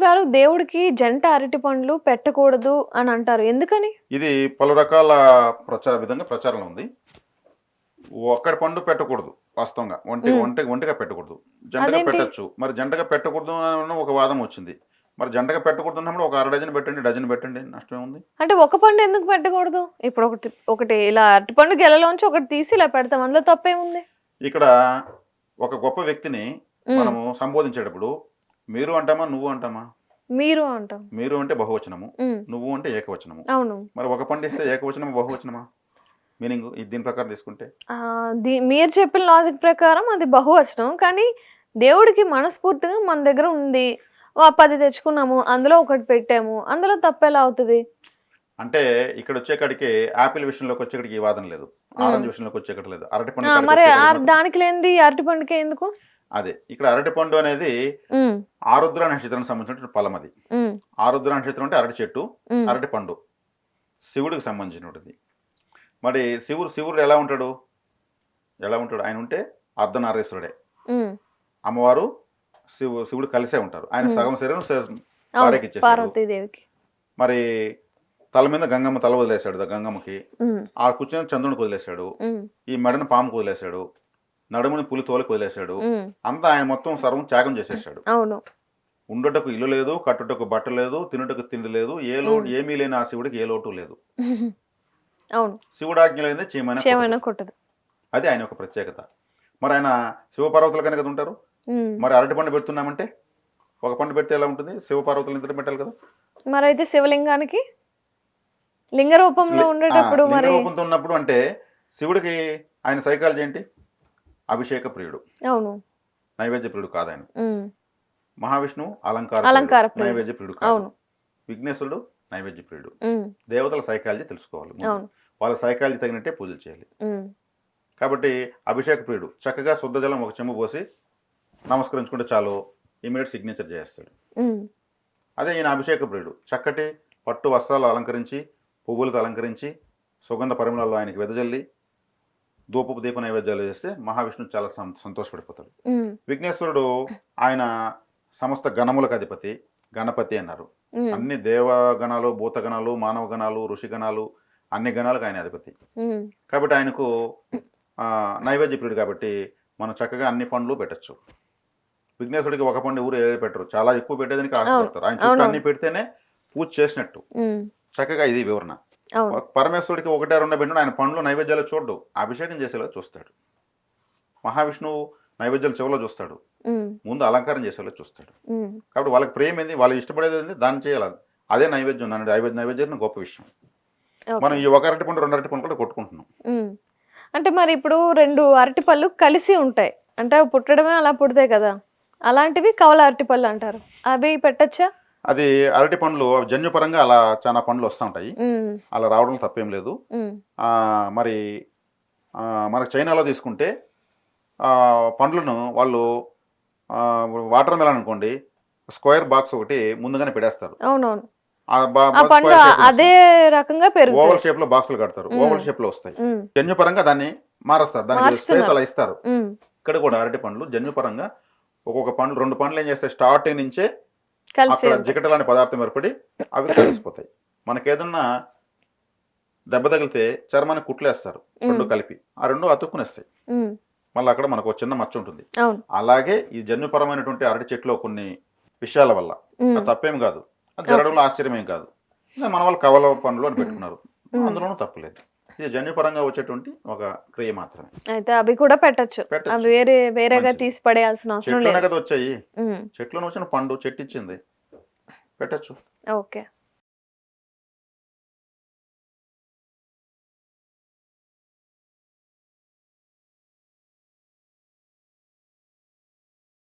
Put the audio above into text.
గురువుగారు దేవుడికి జంట అరటి పండ్లు పెట్టకూడదు అని అంటారు. ఎందుకని? ఇది పలు రకాల విధంగా ప్రచారంలో ఉంది. ఒక్కడి పండు పెట్టకూడదు వాస్తవంగా. ఒంటిగా పెట్టకూడదు. జంటగా అదేంటి? పెట్టొచ్చు. మరి జంటగా పెట్టకూడదు అని ఒక వాదం వచ్చింది. మరి జంటగా పెట్టకూడదు అన్నప్పుడు ఒక 6 డజన్ పెట్టండి, డజన్ పెట్టండి, నష్టం ఏముంది? అంటే ఒక పండు ఎందుకు పెట్టకూడదు? ఇప్పుడు ఒకటి ఒకటి ఇలా అరటిపండు గెలలోంచి ఒకటి తీసి ఇలా పెడతాం. అందులో తప్పేముంది? ఇక్కడ ఒక గొప్ప వ్యక్తిని మనము సంబోధించేటప్పుడు మీరు అంటామా, నువ్వు అంటామా? మీరు అంటాం. మీరు అంటే బహువచనము, నువ్వు అంటే ఏకవచనము. అవును. మరి ఒక పండు ఇస్తే ఏకవచనమా, బహువచనమా? మీనింగ్ దీని ప్రకారం తీసుకుంటే మీరు చెప్పిన లాజిక్ ప్రకారం అది బహువచనం. కానీ దేవుడికి మనస్ఫూర్తిగా మన దగ్గర ఉంది, 10 తెచ్చుకున్నాము, అందులో ఒకటి పెట్టాము, అందులో తప్పేలా అవుతుంది? అంటే ఇక్కడ వచ్చేకాడికి యాపిల్ విషయంలోకి వచ్చేకాడికి ఈ వాదన లేదు, ఆరెంజ్ విషయంలోకి వచ్చేకటి లేదు, అరటిపండు మరి దానికి లేనిది అరటి పండుగ ఎందుకు? అదే ఇక్కడ అరటిపండు అనేది ఆరుద్ర నక్షత్రానికి సంబంధించిన ఫలం. అది ఆరుద్ర నక్షత్రం అంటే అరటి చెట్టు, అరటి పండు శివుడికి సంబంధించినది. మరి శివుడు ఎలా ఉంటాడు? ఆయన ఉంటే అర్ధనారీశ్వరుడే. అమ్మవారు శివుడు కలిసే ఉంటారు. ఆయన సగం శరీరం భార్యకి ఇచ్చేసాడు. మరి తల మీద గంగమ్మ తల వదిలేశాడు, గంగమ్మకి ఆ కూర్చొని చంద్రునికి వదిలేశాడు, ఈ మెడను పాముకు వదిలేశాడు, నడుముని పులి తోలికి వదిలేశాడు. అంతా ఆయన మొత్తం సర్వం త్యాగం చేసేసాడు. ఉండుటకు ఇల్లు లేదు, కట్టుటకు బట్ట లేదు, తినుటకు తిండి లేదు, ఏమీ లేని ఆ శివుడికి ఏ లోటు లేదు. శివుడు ఆజ్ఞ లేదే చీమైనా కొట్టదు. అది ఆయన ఒక ప్రత్యేకత. మరి ఆయన శివపార్వతులు కనుక ఉంటారు. మరి అరటి పండు పెడుతున్నామంటే ఒక పండు పెడితే ఎలా ఉంటుంది? శివపార్వతులు ఇద్దరు పెట్టాలి కదా. మరి అయితే శివలింగానికి లింగ రూపంలో ఉండేటప్పుడు లింగ రూపంతో ఉన్నప్పుడు అంటే శివుడికి ఆయన సైకాలజీ ఏంటి? అభిషేక ప్రియుడు, నైవేద్య ప్రియుడు కాదు ఆయన. మహావిష్ణువు అలంకార నైవేద్య ప్రియుడు కాదు. విఘ్నేశ్వరుడు నైవేద్య ప్రియుడు. దేవతల సైకాలజీ తెలుసుకోవాలి, వాళ్ళ సైకాలజీ తగినట్టే పూజలు చేయాలి. కాబట్టి అభిషేక ప్రియుడు చక్కగా శుద్ధ జలం ఒక చెంబు పోసి నమస్కరించుకుంటే చాలు, ఇమీడియట్ సిగ్నేచర్ చేస్తాడు. అదే ఈయన అభిషేక ప్రియుడు చక్కటి పట్టు వస్త్రాలు అలంకరించి, పువ్వులతో అలంకరించి, సుగంధ పరిమళాలు ఆయనకి వెదజల్లి, ధూపపు దీప నైవేద్యాలు చేస్తే మహావిష్ణువు చాలా సంతోషపడిపోతాడు. విఘ్నేశ్వరుడు ఆయన సమస్త గణములకు అధిపతి, గణపతి అన్నారు. అన్ని దేవగణాలు, భూతగణాలు, మానవ గణాలు, ఋషి గణాలు, అన్ని గణాలకు ఆయన అధిపతి. కాబట్టి ఆయనకు నైవేద్య ప్రియుడు కాబట్టి మనం చక్కగా అన్ని పండ్లు పెట్టచ్చు. విఘ్నేశ్వరుడికి ఒక పండు ఊరు ఏది పెట్టరు, చాలా ఎక్కువ పెట్టేదానికి ఆశపడతారు. ఆయన చుట్టూ అన్ని పెడితేనే పూజ చేసినట్టు. చక్కగా ఇది వివరణ. పరమేశ్వరుడికి 1-2 పెట్టిన ఆయన పండ్లు నైవేద్యాలు చూడడు, అభిషేకం చేసేలా చూస్తాడు. మహావిష్ణువు నైవేద్యాలు చెవులో చూస్తాడు, ముందు అలంకారం చేసేలా చూస్తాడు. కాబట్టి వాళ్ళకి ప్రేమ ఏంది, వాళ్ళు ఇష్టపడేది ఏంది, దాన్ని చేయాలి. అదే నైవేద్యం. నైవేద్యం గొప్ప విషయం. మనం ఈ ఒక అరటి పండు 2 అరటి పండు కూడా కొట్టుకుంటున్నాం. అంటే మరి ఇప్పుడు 2 అరటి పళ్ళు కలిసి ఉంటాయి అంటే పుట్టడమే అలా పుడతాయి కదా, అలాంటివి కవల అరటి పళ్ళు అంటారు. అవి పెట్టచ్చా? అది అరటి పండ్లు జన్యుపరంగా అలా చాలా పండ్లు వస్తూ ఉంటాయి, అలా రావడం తప్పేం లేదు. మరి మనకు చైనాలో తీసుకుంటే పండ్లను వాళ్ళు వాటర్ మెలన్ అనుకోండి, స్క్వేర్ బాక్స్ ఒకటి ముందుగానే పెడేస్తారు. అవునవును. అదే రకంగా ఓవల్ షేప్ లో బాక్సులు కడతారు, ఓవల్ షేప్ లో వస్తాయి. జన్యుపరంగా దాన్ని మారుస్తారు, దానికి స్పేస్ అలా ఇస్తారు. ఇక్కడ కూడా అరటి పండ్లు జన్యుపరంగా ఒక్కొక్క పండ్లు 2 పండ్లు ఏం చేస్తాయి, స్టార్టింగ్ నుంచే అక్కడ జిగటలాంటి పదార్థం ఏర్పడి అవి కలిసిపోతాయి. మనకేదన్నా దెబ్బ తగిలితే చర్మాన్ని కుట్లేస్తారు, 2 కలిపి, ఆ 2 అతుక్కునేస్తాయి. మళ్ళీ అక్కడ మనకు ఒక చిన్న మచ్చ ఉంటుంది. అలాగే ఈ జన్యుపరమైనటువంటి అరటి చెట్లో కొన్ని విషయాల వల్ల అది తప్పేం కాదు, అది జరగడంలో ఆశ్చర్యమేం కాదు. మన వాళ్ళు కవల పండ్లు అని పెట్టుకున్నారు, అందులోనూ తప్పలేదు. ఇది జన్యుపరంగా వచ్చేటువంటి ఒక క్రియ మాత్రమే. అయితే అవి కూడా పెట్టచ్చు, వేరేగా తీసి పడేయాల్సిన అవసరం లేదు. చెట్లోనే కదా వచ్చాయి, చెట్లోనే వచ్చిన పండు చెట్టు ఇచ్చింది, పెట్టచ్చు. ఓకే.